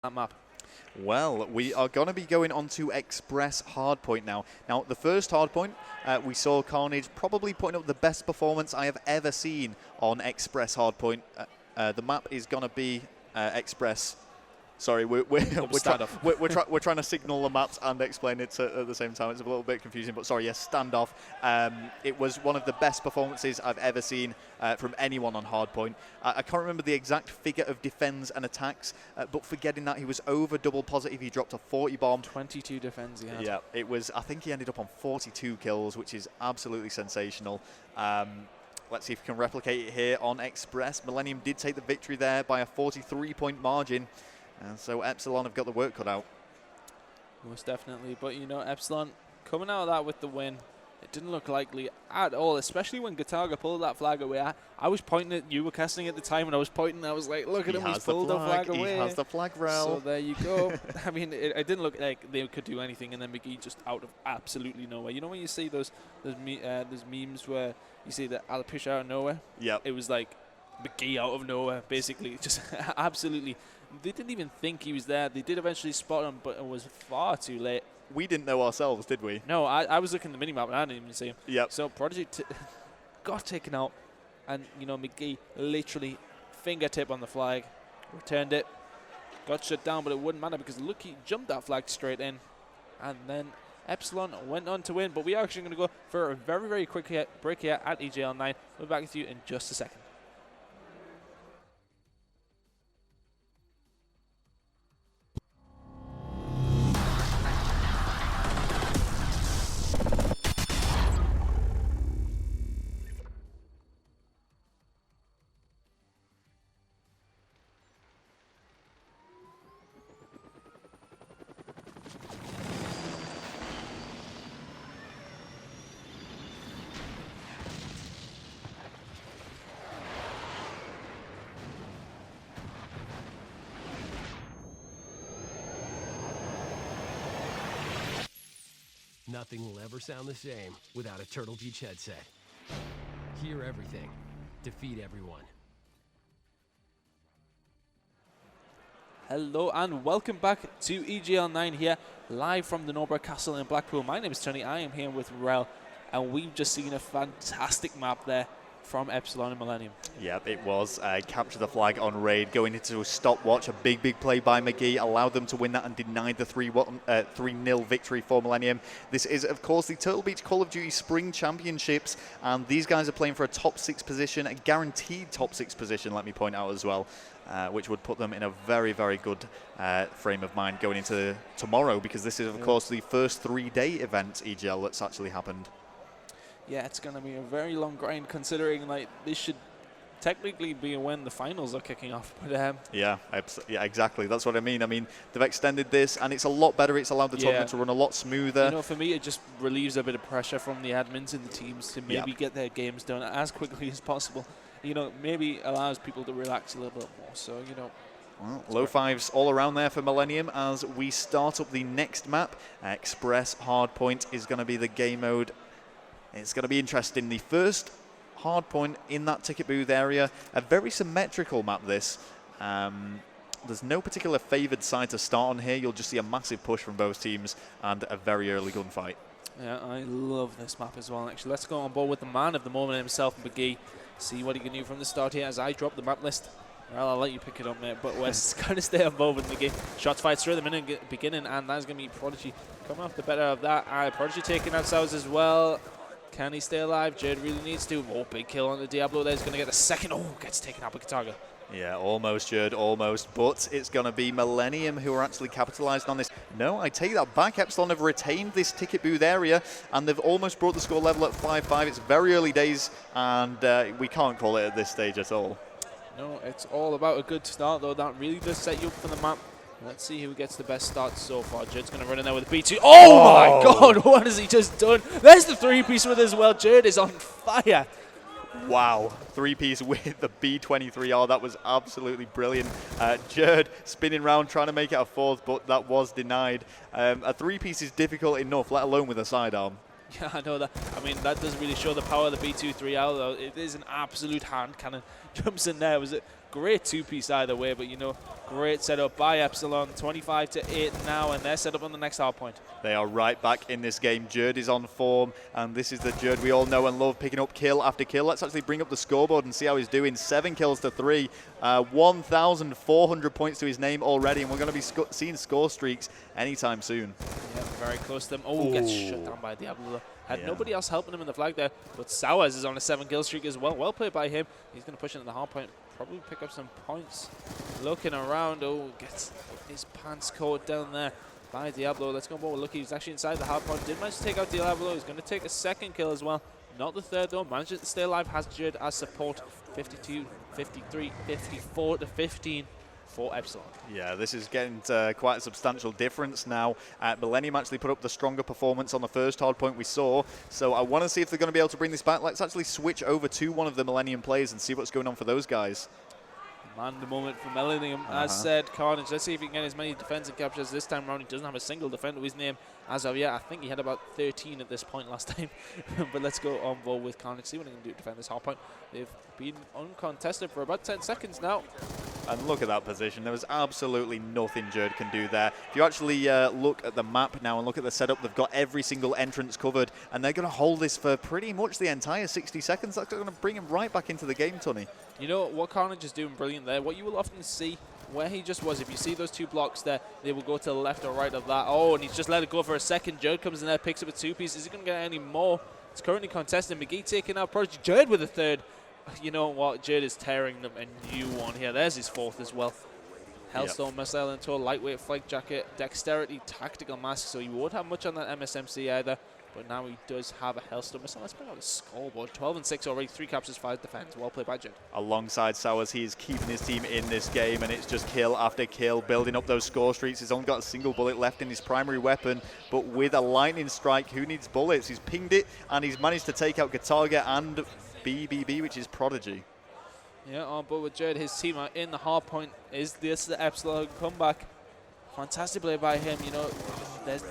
that map? Well, we are going to be going on to Express Hardpoint now. Now, the first Hardpoint, we saw Carnage probably putting up the best performance I have ever seen on Express Hardpoint. The map is going to be Express. Sorry, we're trying to signal the maps and explain it at the same time. It's a little bit confusing, but sorry, yes, standoff. It was one of the best performances I've ever seen from anyone on Hardpoint. I can't remember the exact figure of defense and attacks, but forgetting that he was over double positive, he dropped a 40 bomb. 22 defense he had. Yeah, it was. I think he ended up on 42 kills, which is absolutely sensational. Let's see if we can replicate it here on Express. Millenium did take the victory there by a 43-point margin. And so Epsilon have got the work cut out. Most definitely. But, you know, Epsilon coming out of that with the win, it didn't look likely at all, especially when Gataga pulled that flag away. I was pointing at you, were casting at the time, and I was pointing, I was like, look at him, he's pulled the flag away. He has the flag rail. So there you go. I mean, it didn't look like they could do anything, and then McGee just out of absolutely nowhere. You know when you see those memes where you see the alopecia out of nowhere? Yep. It was like McGee out of nowhere, basically. Just absolutely. They didn't even think he was there. They did eventually spot him, but it was far too late. We didn't know ourselves, did we? No, I was looking at the minimap and I didn't even see him. Yep. So Prodigy got taken out, and you know McGee literally fingertip on the flag, returned it, got shut down, but it wouldn't matter because look, he jumped that flag straight in, and then Epsilon went on to win. But we are actually going to go for a very, very quick break here at EGL9. We'll be back with you in just a second. Nothing will ever sound the same without a Turtle Beach headset. Hear everything. Defeat everyone. Hello and welcome back to EGL9 here, live from the Norbreck Castle in Blackpool. My name is Tony, I am here with Rel, and we've just seen a fantastic map there from Epsilon and Millenium. Yep, it was. Capture the flag on raid, going into a stopwatch. A big play by McGee allowed them to win that and denied the 3-0 victory for Millenium. This is, of course, the Turtle Beach Call of Duty Spring Championships, and these guys are playing for a top 6 position, a guaranteed top 6 position, let me point out as well, which would put them in a very, very good frame of mind going into tomorrow, because this is, of course, the first 3-day event, EGL, that's actually happened. Yeah, it's going to be a very long grind considering like this should technically be when the finals are kicking off. But yeah, exactly. That's what I mean. I mean, they've extended this, and it's a lot better. It's allowed the tournament to run a lot smoother. You know, for me, it just relieves a bit of pressure from the admins and the teams to maybe get their games done as quickly as possible. You know, maybe allows people to relax a little bit more. So, you know. Well, low fives all around there for Millenium as we start up the next map. Express Hardpoint is going to be the game mode. It's going to be interesting. The first hard point in that ticket booth area, a very symmetrical map this. There's no particular favoured side to start on here. You'll just see a massive push from both teams and a very early gunfight. Yeah, I love this map as well, actually. Let's go on board with the man of the moment himself, McGee. See what he can do from the start here as I drop the map list. Well, I'll let you pick it up, mate, but we're going to stay on board with McGee. Shots fired straight at the beginning, and that's going to be Prodigy coming off the better of that. Prodigy taking out Sows as well. Can he stay alive? Jade really needs to. Oh, big kill on the Diablo there. He's going to get the second. Oh, gets taken out by Kataga. Yeah, almost, Jade, almost. But it's going to be Millenium who are actually capitalising on this. No, I take that back. Epsilon have retained this ticket booth area, and they've almost brought the score level at 5-5. It's very early days, and we can't call it at this stage at all. No, it's all about a good start, though. That really does set you up for the map. Let's see who gets the best start so far. Jade's going to run in there with a B2. Oh my God, what has he just done? There's the 3-piece with as well. Jade is on fire. Wow, 3-piece with the B23R. That was absolutely brilliant. Jade spinning around, trying to make it a 4th, but that was denied. A 3-piece is difficult enough, let alone with a sidearm. Yeah, I know that. I mean, that does really show the power of the B23R, though. It is an absolute hand cannon. Jumps in there. Was it Great two-piece either way, but, you know, great setup by Epsilon. 25-8 now, and they're set up on the next hard point. They are right back in this game. Jerd is on form, and this is the Jerd we all know and love, picking up kill after kill. Let's actually bring up the scoreboard and see how he's doing. 7 kills to 3, 1,400 points to his name already, and we're going to be seeing score streaks anytime soon. Yeah, very close to them. Oh, gets shut down by Diablo. Had nobody else helping him in the flag there, but Sowers is on a 7-kill streak as well. Well played by him. He's going to push into the hard point, probably pick up some points. Looking around, oh, gets his pants caught down there by Diablo. Let's go on board with Lucky. He's actually inside the hard point. Did manage to take out Diablo. He's going to take a 2nd kill as well. Not the 3rd though. Manages to stay alive. Has Jerd as support. 52, 53, 54 to 15 for Epsilon. Yeah, this is getting quite a substantial difference now. Millenium actually put up the stronger performance on the first hard point we saw, so I want to see if they're going to be able to bring this back. Let's actually switch over to one of the Millenium players and see what's going on for those guys. Man, the moment for Millenium. As said, Carnage, let's see if he can get as many defensive captures this time around. He doesn't have a single defender to his name as of yet. I think he had about 13 at this point last time. But let's go on board with Carnage, see what he can do to defend this hard point. They've been uncontested for about 10 seconds now. And look at that position. There was absolutely nothing Jerd can do there. If you actually look at the map now and look at the setup, they've got every single entrance covered, and they're going to hold this for pretty much the entire 60 seconds. That's going to bring him right back into the game, Tony. You know what Carnage is doing brilliant there? What you will often see where he just was, if you see those 2 blocks there, they will go to the left or right of that. Oh, and he's just let it go for a second. Jerd comes in there, picks up a 2-piece. Is he going to get any more? It's currently contested. McGee taking out Prodigy. Jerd with a 3rd. You know what? Jerd is tearing them a new one here. There's his 4th as well. Hellstone missile into a lightweight flight jacket, dexterity, tactical mask, so he won't have much on that MSMC either. But now he does have a Hellstone missile. Let's bring out the scoreboard. 12-6 already, 3 captures, 5 defends. Well played by Jerd. Alongside Sowers, he is keeping his team in this game, and it's just kill after kill, building up those score streaks. He's only got a single bullet left in his primary weapon, but with a lightning strike, who needs bullets? He's pinged it, and he's managed to take out Gatarga and BBB, which is Prodigy. Yeah, on board with Jerd. His team are in the hard point. Is this the Epsilon comeback? Fantastic play by him. You know, there's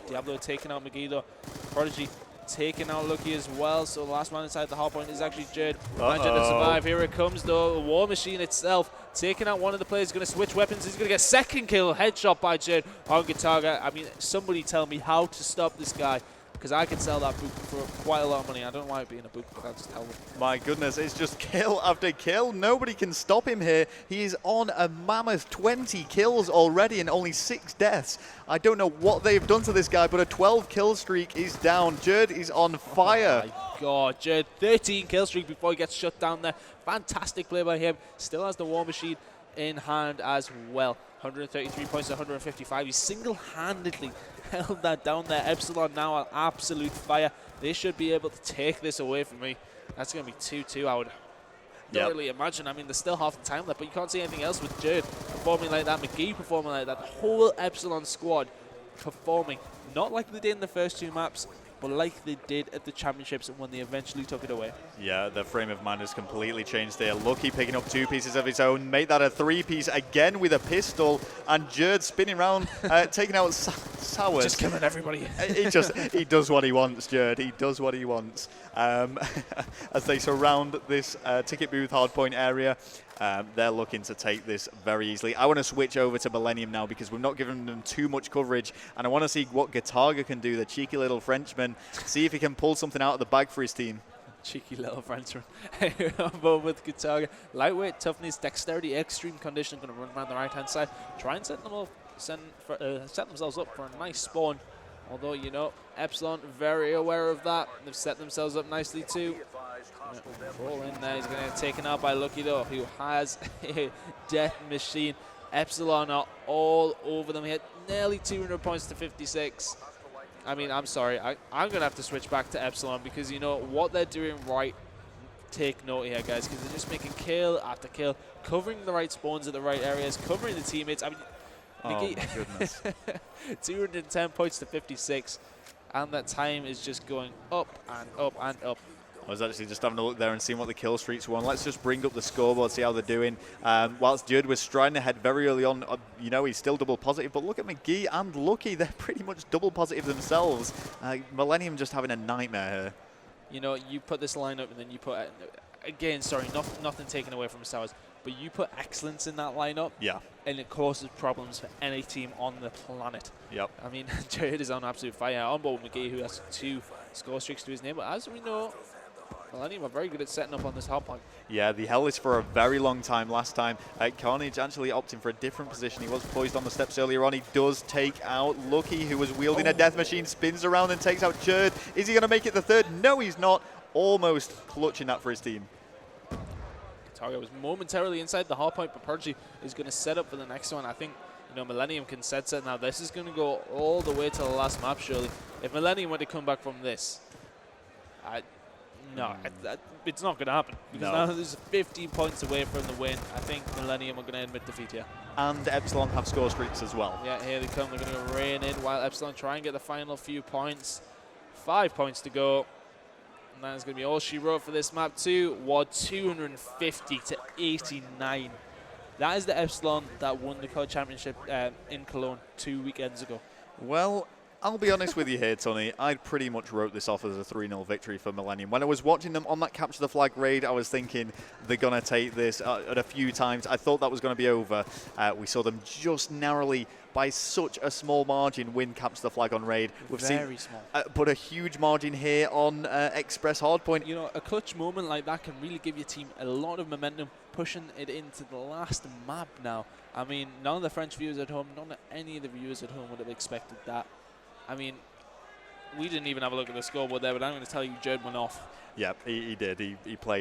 Diablo taking out McGee though. Prodigy taking out Lucky as well. So the last man inside the hard point is actually Jerd. Managed to survive. Here it comes though. The War Machine itself taking out one of the players. Going to switch weapons. He's going to get 2nd kill. Headshot by Jerd on Gatarga. I mean, somebody tell me how to stop this guy, because I could sell that book for quite a lot of money. I don't know why it being a book, but I'll just tell them. My goodness, it's just kill after kill. Nobody can stop him here. He is on a mammoth 20 kills already and only 6 deaths. I don't know what they've done to this guy, but a 12-kill streak is down. Jerd is on fire. Oh my God, Jerd, 13 kill streak before he gets shut down there. Fantastic play by him. Still has the War Machine in hand as well. 133 points to 155. He single-handedly held that down there. Epsilon now on absolute fire. They should be able to take this away from me. That's going to be 2-2, I would don't really imagine. I mean, there's still half the time left, but you can't see anything else with Jerd performing like that, McGee performing like that, the whole Epsilon squad performing not like they did in the first 2 maps, but like they did at the championships when they eventually took it away. Yeah, the frame of mind has completely changed there. Lucky picking up 2 pieces of his own, made that a 3-piece again with a pistol, and Jerd spinning around, taking out Sowers. Just killing everybody. He does what he wants, Jerd. He does what he wants. As they surround this ticket booth hardpoint area, they're looking to take this very easily. I want to switch over to Millenium now because we've not given them too much coverage, and I want to see what Gatarga can do, the cheeky little Frenchman, see if he can pull something out of the bag for his team. Cheeky little Frenchman. But with Gatarga, lightweight, toughness, dexterity, extreme condition, going to run around the right-hand side, try and set themselves up for a nice spawn. Although, you know, Epsilon very aware of that. They've set themselves up nicely too. Roll in there. He's going to get taken out by Lucky though, who has a death machine. Epsilon are all over them. He had nearly 200 points to 56. I mean, I'm sorry. I'm going to have to switch back to Epsilon because, you know, what they're doing right, take note here, guys, because they're just making kill after kill, covering the right spawns at the right areas, covering the teammates. I mean, oh my goodness. 210 points to 56, and that time is just going up and up and up. I was actually just having a look there and seeing what the kill streaks were on. Let's just bring up the scoreboard, see how they're doing. Whilst Jerd was striding ahead very early on, you know, he's still double positive. But look at McGee and Lucky. They're pretty much double positive themselves. Millenium just having a nightmare here. You know, you put this lineup and then you put, again, sorry, nothing taken away from Sowers. but you put excellence in that lineup, and it causes problems for any team on the planet. Yep. I mean, Jared is on absolute fire. On board with McGee, who has 2 score streaks to his name, but as we know, Millenium are very good at setting up on this hard point. Yeah, the hell is for a very long time last time. Carnage actually opting for a different position. He was poised on the steps earlier on. He does take out Lucky, who was wielding a death machine, spins around and takes out Jerd. Is he going to make it the third? No, he's not. Almost clutching that for his team. Target was momentarily inside the hard point, but Purgy is going to set up for the next one. I think, you know, Millenium can set now. This is going to go all the way to the last map, surely. If Millenium were to come back from this, it's not going to happen. Because now there's 15 points away from the win. I think Millenium are going to admit defeat here. And Epsilon have score streaks as well. Yeah, here they come. They're going to rain in while Epsilon try and get the final few points. 5 points to go. And that is going to be all she wrote for this map too. WOD 250 to 89. That is the Epsilon that won the COD Championship in Cologne 2 weekends ago. Well, I'll be honest with you here, Tony. I pretty much wrote this off as a 3-0 victory for Millenium. When I was watching them on that Capture the Flag raid, I was thinking they're going to take this at a few times. I thought that was going to be over. We saw them just narrowly, by such a small margin, win Capture the Flag on raid. We've Very seen, small. But a huge margin here on Express Hardpoint. You know, a clutch moment like that can really give your team a lot of momentum, pushing it into the last map now. I mean, none of the French viewers at home, none of any of the viewers at home would have expected that. I mean, we didn't even have a look at the scoreboard there, but I'm going to tell you, Jerd went off. Yeah, he did. He played